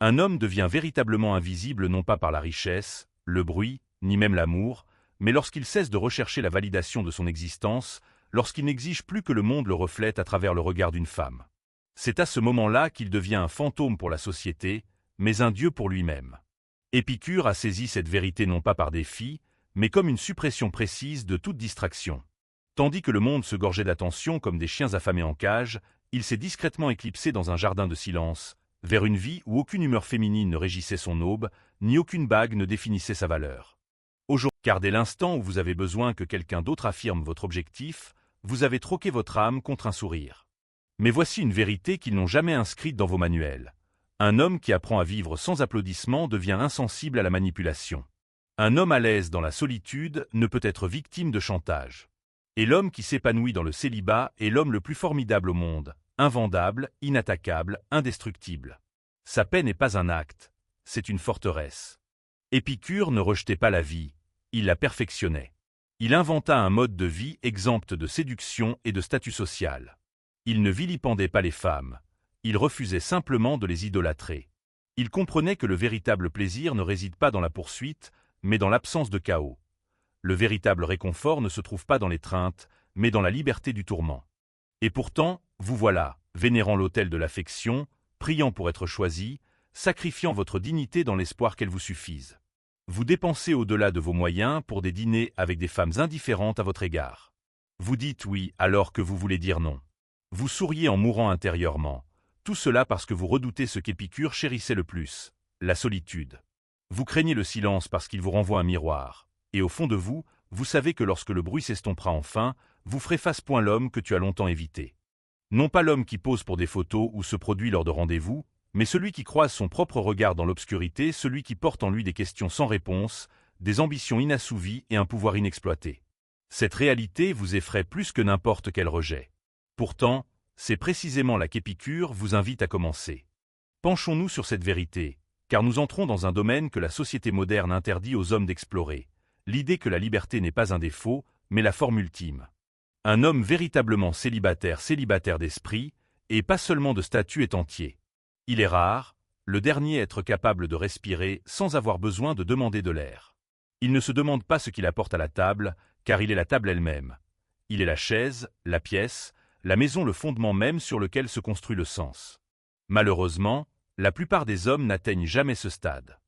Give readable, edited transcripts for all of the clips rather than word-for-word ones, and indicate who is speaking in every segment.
Speaker 1: Un homme devient véritablement invisible non pas par la richesse, le bruit, ni même l'amour, mais lorsqu'il cesse de rechercher la validation de son existence, lorsqu'il n'exige plus que le monde le reflète à travers le regard d'une femme. C'est à ce moment-là qu'il devient un fantôme pour la société, mais un dieu pour lui-même. Épicure a saisi cette vérité non pas par défi, mais comme une suppression précise de toute distraction. Tandis que le monde se gorgeait d'attention comme des chiens affamés en cage, il s'est discrètement éclipsé dans un jardin de silence, vers une vie où aucune humeur féminine ne régissait son aube, ni aucune bague ne définissait sa valeur. Aujourd'hui, car dès l'instant où vous avez besoin que quelqu'un d'autre affirme votre objectif, vous avez troqué votre âme contre un sourire. Mais voici une vérité qu'ils n'ont jamais inscrite dans vos manuels. Un homme qui apprend à vivre sans applaudissements devient insensible à la manipulation. Un homme à l'aise dans la solitude ne peut être victime de chantage. Et l'homme qui s'épanouit dans le célibat est l'homme le plus formidable au monde, invendable, inattaquable, indestructible. Sa paix n'est pas un acte, c'est une forteresse. Épicure ne rejetait pas la vie, il la perfectionnait. Il inventa un mode de vie exempt de séduction et de statut social. Il ne vilipendait pas les femmes, il refusait simplement de les idolâtrer. Il comprenait que le véritable plaisir ne réside pas dans la poursuite, mais dans l'absence de chaos. Le véritable réconfort ne se trouve pas dans l'étreinte, mais dans la liberté du tourment. Et pourtant, vous voilà, vénérant l'autel de l'affection, priant pour être choisi, sacrifiant votre dignité dans l'espoir qu'elle vous suffise. Vous dépensez au-delà de vos moyens pour des dîners avec des femmes indifférentes à votre égard. Vous dites oui alors que vous voulez dire non. Vous souriez en mourant intérieurement. Tout cela parce que vous redoutez ce qu'Épicure chérissait le plus, la solitude. Vous craignez le silence parce qu'il vous renvoie un miroir. Et au fond de vous, vous savez que lorsque le bruit s'estompera enfin, vous ferez face point l'homme que tu as longtemps évité. Non pas l'homme qui pose pour des photos ou se produit lors de rendez-vous, mais celui qui croise son propre regard dans l'obscurité, celui qui porte en lui des questions sans réponse, des ambitions inassouvies et un pouvoir inexploité. Cette réalité vous effraie plus que n'importe quel rejet. Pourtant, c'est précisément là qu'Épicure vous invite à commencer. Penchons-nous sur cette vérité, car nous entrons dans un domaine que la société moderne interdit aux hommes d'explorer. L'idée que la liberté n'est pas un défaut, mais la forme ultime. Un homme véritablement célibataire d'esprit, et pas seulement de statut est entier. Il est rare, le dernier à être capable de respirer sans avoir besoin de demander de l'air. Il ne se demande pas ce qu'il apporte à la table, car il est la table elle-même. Il est la chaise, la pièce, la maison, le fondement même sur lequel se construit le sens. Malheureusement, la plupart des hommes n'atteignent jamais ce stade.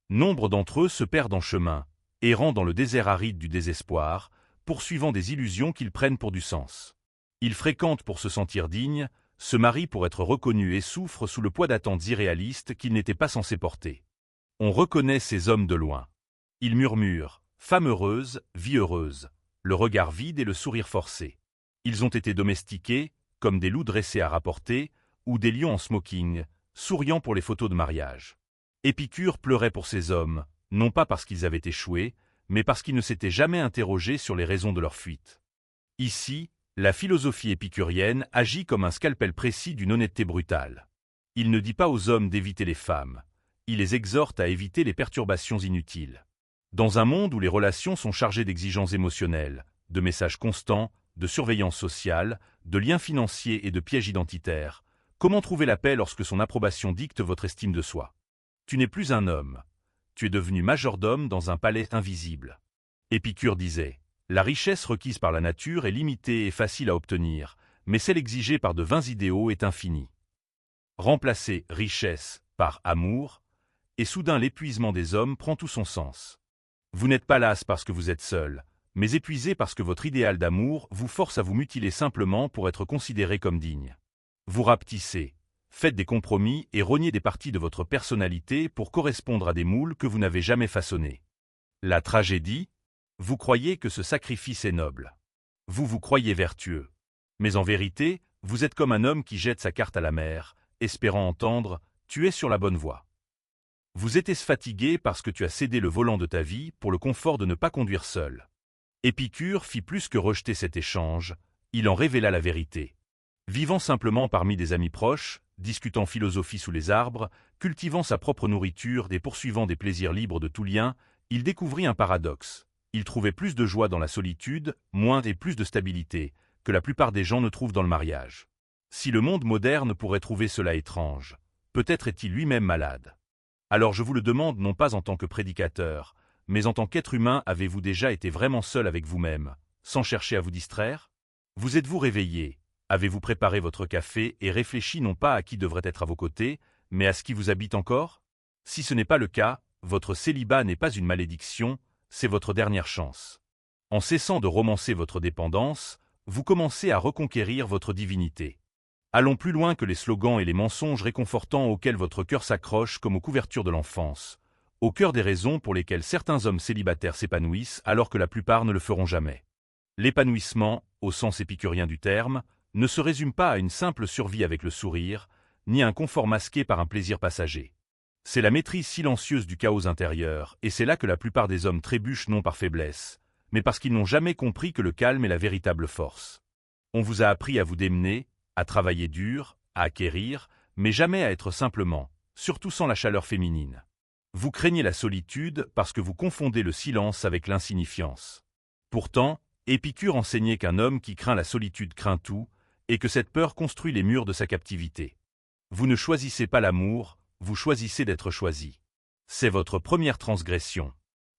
Speaker 1: Nombre d'entre eux se perdent en chemin, errant dans le désert aride du désespoir, poursuivant des illusions qu'ils prennent pour du sens. Ils fréquentent pour se sentir dignes, se marient pour être reconnus et souffrent sous le poids d'attentes irréalistes qu'ils n'étaient pas censés porter. On reconnaît ces hommes de loin. Ils murmurent « femme heureuse, vie heureuse », le regard vide et le sourire forcé. Ils ont été domestiqués, comme des loups dressés à rapporter, ou des lions en smoking, souriant pour les photos de mariage. Épicure pleurait pour ces hommes, non pas parce qu'ils avaient échoué, mais parce qu'ils ne s'étaient jamais interrogés sur les raisons de leur fuite. Ici, la philosophie épicurienne agit comme un scalpel précis d'une honnêteté brutale. Il ne dit pas aux hommes d'éviter les femmes, il les exhorte à éviter les perturbations inutiles. Dans un monde où les relations sont chargées d'exigences émotionnelles, de messages constants, de surveillance sociale, de liens financiers et de pièges identitaires, comment trouver la paix lorsque son approbation dicte votre estime de soi? Tu n'es plus un homme, tu es devenu majordome dans un palais invisible. Épicure disait, la richesse requise par la nature est limitée et facile à obtenir, mais celle exigée par de vains idéaux est infinie. Remplacer richesse par amour, et soudain l'épuisement des hommes prend tout son sens. Vous n'êtes pas las parce que vous êtes seul, mais épuisé parce que votre idéal d'amour vous force à vous mutiler simplement pour être considéré comme digne. Vous rapetissez, faites des compromis et rognez des parties de votre personnalité pour correspondre à des moules que vous n'avez jamais façonnés. La tragédie, vous croyez que ce sacrifice est noble. Vous croyez vertueux. Mais en vérité, vous êtes comme un homme qui jette sa carte à la mer, espérant entendre « tu es sur la bonne voie ». Vous étiez fatigué parce que tu as cédé le volant de ta vie pour le confort de ne pas conduire seul. Épicure fit plus que rejeter cet échange, il en révéla la vérité. Vivant simplement parmi des amis proches, discutant philosophie sous les arbres, cultivant sa propre nourriture et poursuivant des plaisirs libres de tout lien, il découvrit un paradoxe. Il trouvait plus de joie dans la solitude, moins et plus de stabilité, que la plupart des gens ne trouvent dans le mariage. Si le monde moderne pourrait trouver cela étrange, peut-être est-il lui-même malade. Alors je vous le demande non pas en tant que prédicateur, mais en tant qu'être humain, avez-vous déjà été vraiment seul avec vous-même, sans chercher à vous distraire? Vous êtes-vous réveillé? Avez-vous préparé votre café et réfléchi non pas à qui devrait être à vos côtés, mais à ce qui vous habite encore? Si ce n'est pas le cas, votre célibat n'est pas une malédiction, c'est votre dernière chance. En cessant de romancer votre dépendance, vous commencez à reconquérir votre divinité. Allons plus loin que les slogans et les mensonges réconfortants auxquels votre cœur s'accroche comme aux couvertures de l'enfance, au cœur des raisons pour lesquelles certains hommes célibataires s'épanouissent alors que la plupart ne le feront jamais. L'épanouissement, au sens épicurien du terme, ne se résume pas à une simple survie avec le sourire, ni à un confort masqué par un plaisir passager. C'est la maîtrise silencieuse du chaos intérieur, et c'est là que la plupart des hommes trébuchent non par faiblesse, mais parce qu'ils n'ont jamais compris que le calme est la véritable force. On vous a appris à vous démener, à travailler dur, à acquérir, mais jamais à être simplement, surtout sans la chaleur féminine. Vous craignez la solitude parce que vous confondez le silence avec l'insignifiance. Pourtant, Épicure enseignait qu'un homme qui craint la solitude craint tout, et que cette peur construit les murs de sa captivité. Vous ne choisissez pas l'amour, vous choisissez d'être choisi. C'est votre première transgression.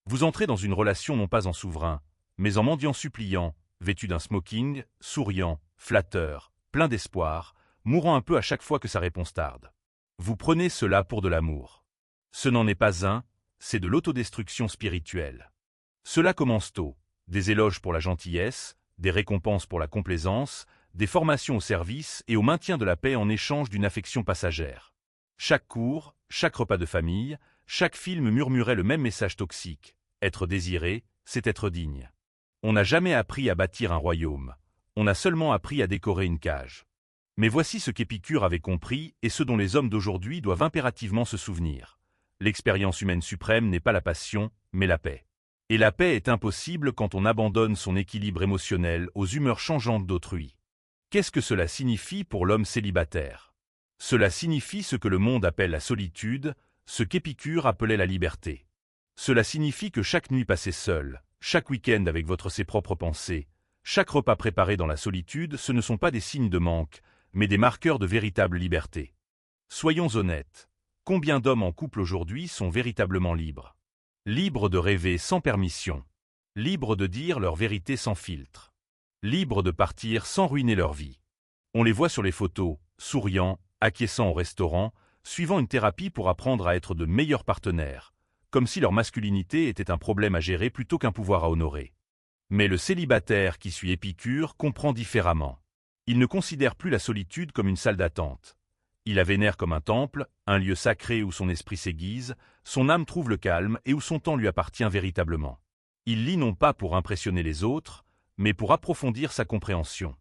Speaker 1: Vous entrez dans une relation non pas en souverain, mais en mendiant suppliant, vêtu d'un smoking, souriant, flatteur, plein d'espoir, mourant un peu à chaque fois que sa réponse tarde. Vous prenez cela pour de l'amour. Ce n'en est pas un, c'est de l'autodestruction spirituelle. Cela commence tôt, des éloges pour la gentillesse, des récompenses pour la complaisance, des formations au service et au maintien de la paix en échange d'une affection passagère. Chaque cours, chaque repas de famille, chaque film murmurait le même message toxique. Être désiré, c'est être digne. On n'a jamais appris à bâtir un royaume, on a seulement appris à décorer une cage. Mais voici ce qu'Épicure avait compris et ce dont les hommes d'aujourd'hui doivent impérativement se souvenir. L'expérience humaine suprême n'est pas la passion, mais la paix. Et la paix est impossible quand on abandonne son équilibre émotionnel aux humeurs changeantes d'autrui. Qu'est-ce que cela signifie pour l'homme célibataire? Cela signifie ce que le monde appelle la solitude, ce qu'Épicure appelait la liberté. Cela signifie que chaque nuit passée seule, chaque week-end avec ses propres pensées, chaque repas préparé dans la solitude, ce ne sont pas des signes de manque, mais des marqueurs de véritable liberté. Soyons honnêtes, combien d'hommes en couple aujourd'hui sont véritablement libres? Libres de rêver sans permission, libres de dire leur vérité sans filtre, libres de partir sans ruiner leur vie. On les voit sur les photos, souriant, acquiescent au restaurant, suivant une thérapie pour apprendre à être de meilleurs partenaires, comme si leur masculinité était un problème à gérer plutôt qu'un pouvoir à honorer. Mais le célibataire qui suit Épicure comprend différemment. Il ne considère plus la solitude comme une salle d'attente. Il la vénère comme un temple, un lieu sacré où son esprit s'aiguise, son âme trouve le calme et où son temps lui appartient véritablement. Il lit non pas pour impressionner les autres, mais pour approfondir sa compréhension.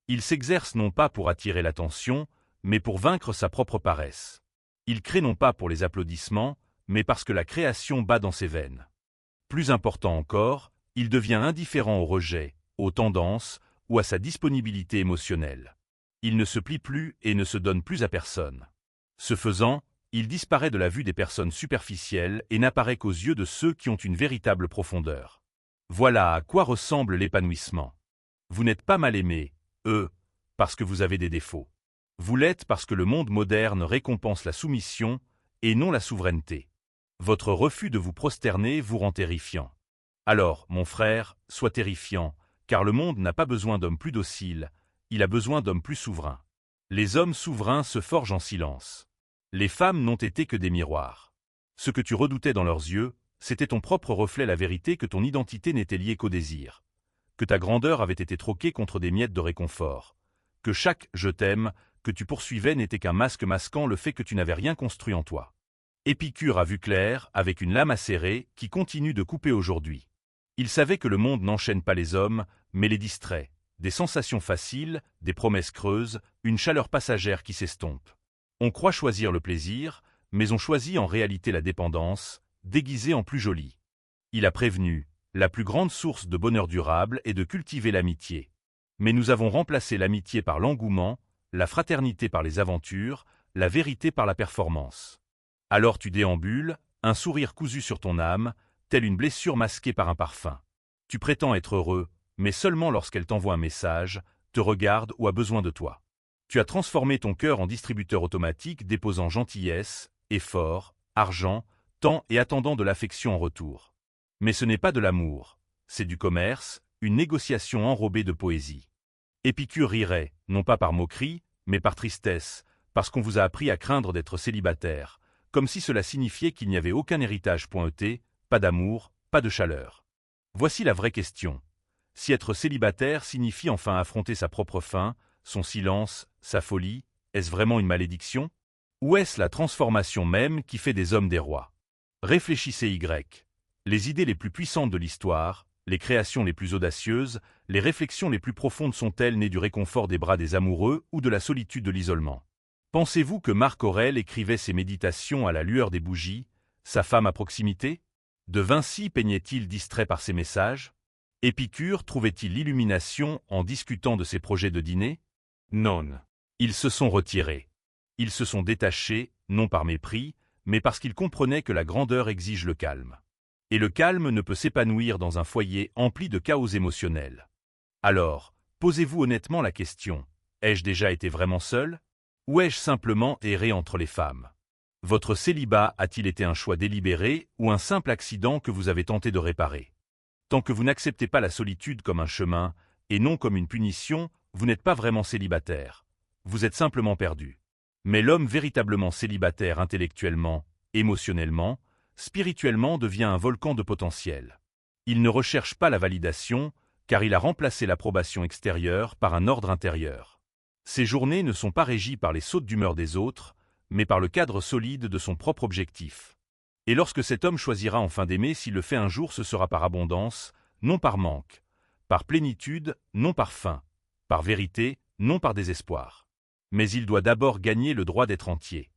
Speaker 1: Il s'exerce non pas pour attirer l'attention, mais pour vaincre sa propre paresse. Il crée non pas pour les applaudissements, mais parce que la création bat dans ses veines. Plus important encore, il devient indifférent au rejet, aux tendances ou à sa disponibilité émotionnelle. Il ne se plie plus et ne se donne plus à personne. Ce faisant, il disparaît de la vue des personnes superficielles et n'apparaît qu'aux yeux de ceux qui ont une véritable profondeur. Voilà à quoi ressemble l'épanouissement. Vous n'êtes pas mal aimé, parce que vous avez des défauts. Vous l'êtes parce que le monde moderne récompense la soumission et non la souveraineté. Votre refus de vous prosterner vous rend terrifiant. Alors, mon frère, sois terrifiant, car le monde n'a pas besoin d'hommes plus dociles, il a besoin d'hommes plus souverains. Les hommes souverains se forgent en silence. Les femmes n'ont été que des miroirs. Ce que tu redoutais dans leurs yeux, c'était ton propre reflet, la vérité que ton identité n'était liée qu'au désir. Que ta grandeur avait été troquée contre des miettes de réconfort. Que chaque « je t'aime » que tu poursuivais n'était qu'un masque masquant le fait que tu n'avais rien construit en toi. Épicure a vu clair, avec une lame acérée, qui continue de couper aujourd'hui. Il savait que le monde n'enchaîne pas les hommes, mais les distrait. Des sensations faciles, des promesses creuses, une chaleur passagère qui s'estompe. On croit choisir le plaisir, mais on choisit en réalité la dépendance, déguisée en plus jolie. Il a prévenu, la plus grande source de bonheur durable est de cultiver l'amitié. Mais nous avons remplacé l'amitié par l'engouement, la fraternité par les aventures, la vérité par la performance. Alors tu déambules, un sourire cousu sur ton âme, telle une blessure masquée par un parfum. Tu prétends être heureux, mais seulement lorsqu'elle t'envoie un message, te regarde ou a besoin de toi. Tu as transformé ton cœur en distributeur automatique déposant gentillesse, effort, argent, temps et attendant de l'affection en retour. Mais ce n'est pas de l'amour, c'est du commerce, une négociation enrobée de poésie. Épicure rirait, non pas par moquerie, mais par tristesse, parce qu'on vous a appris à craindre d'être célibataire, comme si cela signifiait qu'il n'y avait aucun héritage pointé, pas d'amour, pas de chaleur. Voici la vraie question. Si être célibataire signifie enfin affronter sa propre faim, son silence, sa folie, est-ce vraiment une malédiction? Ou est-ce la transformation même qui fait des hommes des rois? Réfléchissez Y. Les idées les plus puissantes de l'histoire, les créations les plus audacieuses, les réflexions les plus profondes sont-elles nées du réconfort des bras des amoureux ou de la solitude de l'isolement? Pensez-vous que Marc Aurèle écrivait ses méditations à la lueur des bougies, sa femme à proximité? De Vinci peignait-il distrait par ses messages? Épicure trouvait-il l'illumination en discutant de ses projets de dîner? Non. Ils se sont retirés. Ils se sont détachés, non par mépris, mais parce qu'ils comprenaient que la grandeur exige le calme. Et le calme ne peut s'épanouir dans un foyer empli de chaos émotionnel. Alors, posez-vous honnêtement la question, ai-je déjà été vraiment seul? Ou ai-je simplement erré entre les femmes? Votre célibat a-t-il été un choix délibéré ou un simple accident que vous avez tenté de réparer? Tant que vous n'acceptez pas la solitude comme un chemin, et non comme une punition, vous n'êtes pas vraiment célibataire. Vous êtes simplement perdu. Mais l'homme véritablement célibataire intellectuellement, émotionnellement, spirituellement devient un volcan de potentiel. Il ne recherche pas la validation, car il a remplacé l'approbation extérieure par un ordre intérieur. Ses journées ne sont pas régies par les sautes d'humeur des autres, mais par le cadre solide de son propre objectif. Et lorsque cet homme choisira enfin d'aimer, s'il le fait un jour, ce sera par abondance, non par manque, par plénitude, non par faim, par vérité, non par désespoir. Mais il doit d'abord gagner le droit d'être entier.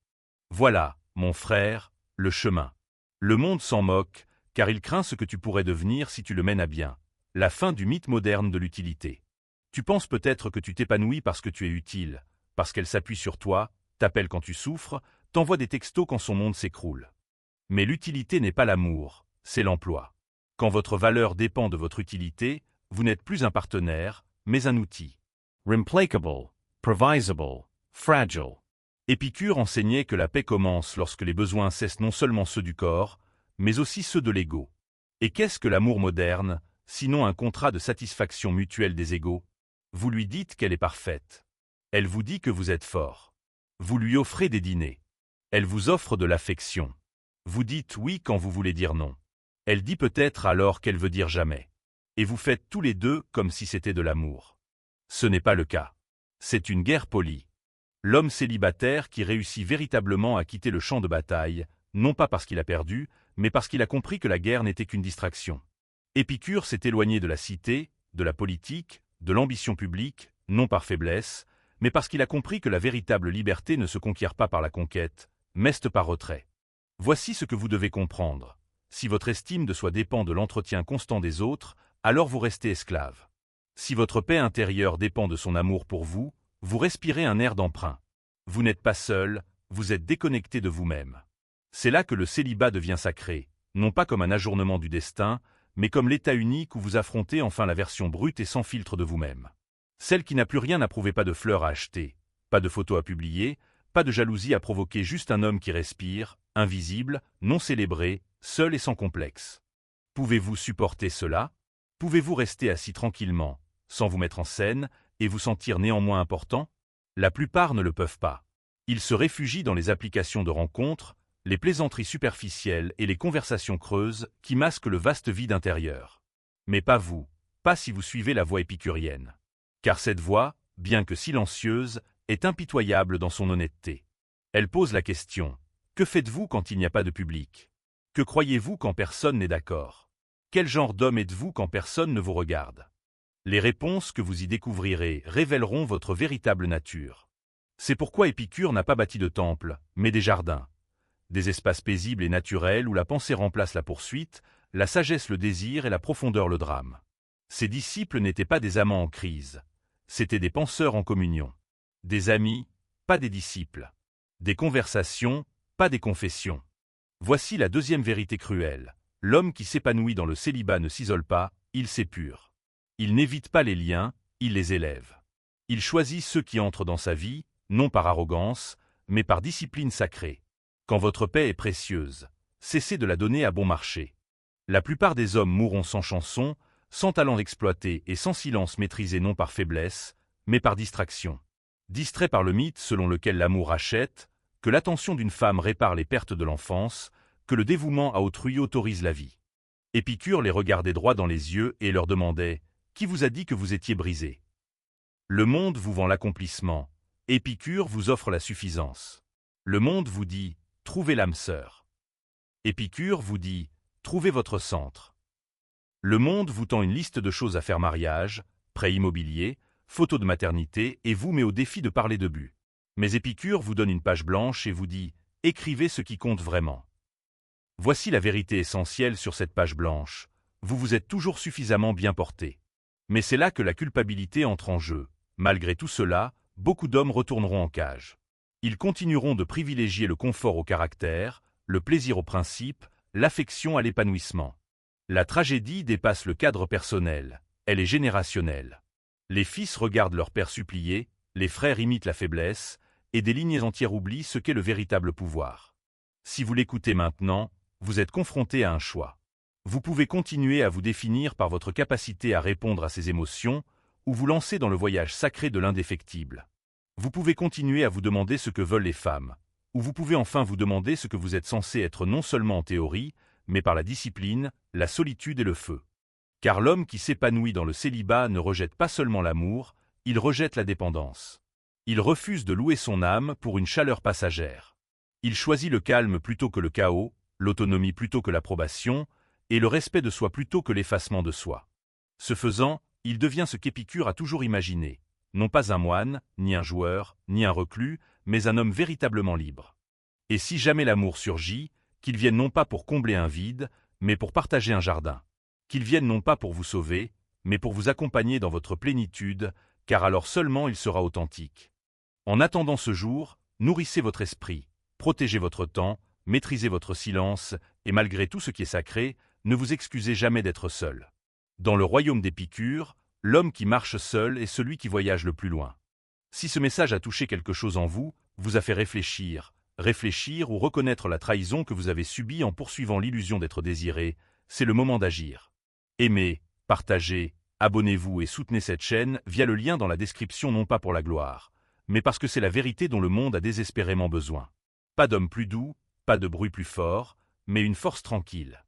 Speaker 1: Voilà, mon frère, le chemin. Le monde s'en moque, car il craint ce que tu pourrais devenir si tu le mènes à bien. La fin du mythe moderne de l'utilité. Tu penses peut-être que tu t'épanouis parce que tu es utile, parce qu'elle s'appuie sur toi, t'appelle quand tu souffres, t'envoie des textos quand son monde s'écroule. Mais l'utilité n'est pas l'amour, c'est l'emploi. Quand votre valeur dépend de votre utilité, vous n'êtes plus un partenaire, mais un outil.
Speaker 2: Replacable, provisable, fragile.
Speaker 1: Épicure enseignait que la paix commence lorsque les besoins cessent non seulement ceux du corps, mais aussi ceux de l'ego. Et qu'est-ce que l'amour moderne, sinon un contrat de satisfaction mutuelle des égos? Vous lui dites qu'elle est parfaite. Elle vous dit que vous êtes fort. Vous lui offrez des dîners. Elle vous offre de l'affection. Vous dites oui quand vous voulez dire non. Elle dit peut-être alors qu'elle veut dire jamais. Et vous faites tous les deux comme si c'était de l'amour. Ce n'est pas le cas. C'est une guerre polie. L'homme célibataire qui réussit véritablement à quitter le champ de bataille, non pas parce qu'il a perdu, mais parce qu'il a compris que la guerre n'était qu'une distraction. Épicure s'est éloigné de la cité, de la politique, de l'ambition publique, non par faiblesse, mais parce qu'il a compris que la véritable liberté ne se conquiert pas par la conquête, mais par retrait. Voici ce que vous devez comprendre. Si votre estime de soi dépend de l'entretien constant des autres, alors vous restez esclave. Si votre paix intérieure dépend de son amour pour vous, vous respirez un air d'emprunt. Vous n'êtes pas seul, vous êtes déconnecté de vous-même. C'est là que le célibat devient sacré, non pas comme un ajournement du destin, mais comme l'état unique où vous affrontez enfin la version brute et sans filtre de vous-même. Celle qui n'a plus rien à prouver, pas de fleurs à acheter, pas de photos à publier, pas de jalousie à provoquer, juste un homme qui respire, invisible, non célébré, seul et sans complexe. Pouvez-vous supporter cela? Pouvez-vous rester assis tranquillement, sans vous mettre en scène, et vous sentir néanmoins important? La plupart ne le peuvent pas. Ils se réfugient dans les applications de rencontres, les plaisanteries superficielles et les conversations creuses qui masquent le vaste vide intérieur. Mais pas vous, pas si vous suivez la voie épicurienne. Car cette voie, bien que silencieuse, est impitoyable dans son honnêteté. Elle pose la question, que faites-vous quand il n'y a pas de public? Que croyez-vous quand personne n'est d'accord? Quel genre d'homme êtes-vous quand personne ne vous regarde? Les réponses que vous y découvrirez révéleront votre véritable nature. C'est pourquoi Épicure n'a pas bâti de temples, mais des jardins. Des espaces paisibles et naturels où la pensée remplace la poursuite, la sagesse le désir et la profondeur le drame. Ses disciples n'étaient pas des amants en crise. C'étaient des penseurs en communion. Des amis, pas des disciples. Des conversations, pas des confessions. Voici la deuxième vérité cruelle. L'homme qui s'épanouit dans le célibat ne s'isole pas, il s'épure. Il n'évite pas les liens, il les élève. Il choisit ceux qui entrent dans sa vie, non par arrogance, mais par discipline sacrée. Quand votre paix est précieuse, cessez de la donner à bon marché. La plupart des hommes mourront sans chanson, sans talent exploité et sans silence maîtrisé non par faiblesse, mais par distraction. Distraits par le mythe selon lequel l'amour achète, que l'attention d'une femme répare les pertes de l'enfance, que le dévouement à autrui autorise la vie. Épicure les regardait droit dans les yeux et leur demandait « Qui vous a dit que vous étiez brisé ?» Le monde vous vend l'accomplissement, Épicure vous offre la suffisance. Le monde vous dit « Trouvez l'âme sœur ». Épicure vous dit « Trouvez votre centre ». Le monde vous tend une liste de choses à faire: mariage, prêt immobilier, photo de maternité et vous met au défi de parler de but. Mais Épicure vous donne une page blanche et vous dit « Écrivez ce qui compte vraiment ». Voici la vérité essentielle sur cette page blanche. Vous vous êtes toujours suffisamment bien porté. Mais c'est là que la culpabilité entre en jeu. Malgré tout cela, beaucoup d'hommes retourneront en cage. Ils continueront de privilégier le confort au caractère, le plaisir au principe, l'affection à l'épanouissement. La tragédie dépasse le cadre personnel, elle est générationnelle. Les fils regardent leur père supplier, les frères imitent la faiblesse, et des lignées entières oublient ce qu'est le véritable pouvoir. Si vous l'écoutez maintenant, vous êtes confronté à un choix. Vous pouvez continuer à vous définir par votre capacité à répondre à ces émotions, ou vous lancer dans le voyage sacré de l'indéfectible. Vous pouvez continuer à vous demander ce que veulent les femmes, ou vous pouvez enfin vous demander ce que vous êtes censé être non seulement en théorie, mais par la discipline, la solitude et le feu. Car l'homme qui s'épanouit dans le célibat ne rejette pas seulement l'amour, il rejette la dépendance. Il refuse de louer son âme pour une chaleur passagère. Il choisit le calme plutôt que le chaos, l'autonomie plutôt que l'approbation, et le respect de soi plutôt que l'effacement de soi. Ce faisant, il devient ce qu'Épicure a toujours imaginé, non pas un moine, ni un joueur, ni un reclus, mais un homme véritablement libre. Et si jamais l'amour surgit, qu'il vienne non pas pour combler un vide, mais pour partager un jardin. Qu'il vienne non pas pour vous sauver, mais pour vous accompagner dans votre plénitude, car alors seulement il sera authentique. En attendant ce jour, nourrissez votre esprit, protégez votre temps, maîtrisez votre silence, et malgré tout ce qui est sacré, ne vous excusez jamais d'être seul. Dans le royaume d'Épicure, l'homme qui marche seul est celui qui voyage le plus loin. Si ce message a touché quelque chose en vous, vous a fait réfléchir ou reconnaître la trahison que vous avez subie en poursuivant l'illusion d'être désiré, c'est le moment d'agir. Aimez, partagez, abonnez-vous et soutenez cette chaîne via le lien dans la description, non pas pour la gloire, mais parce que c'est la vérité dont le monde a désespérément besoin. Pas d'homme plus doux, pas de bruit plus fort, mais une force tranquille.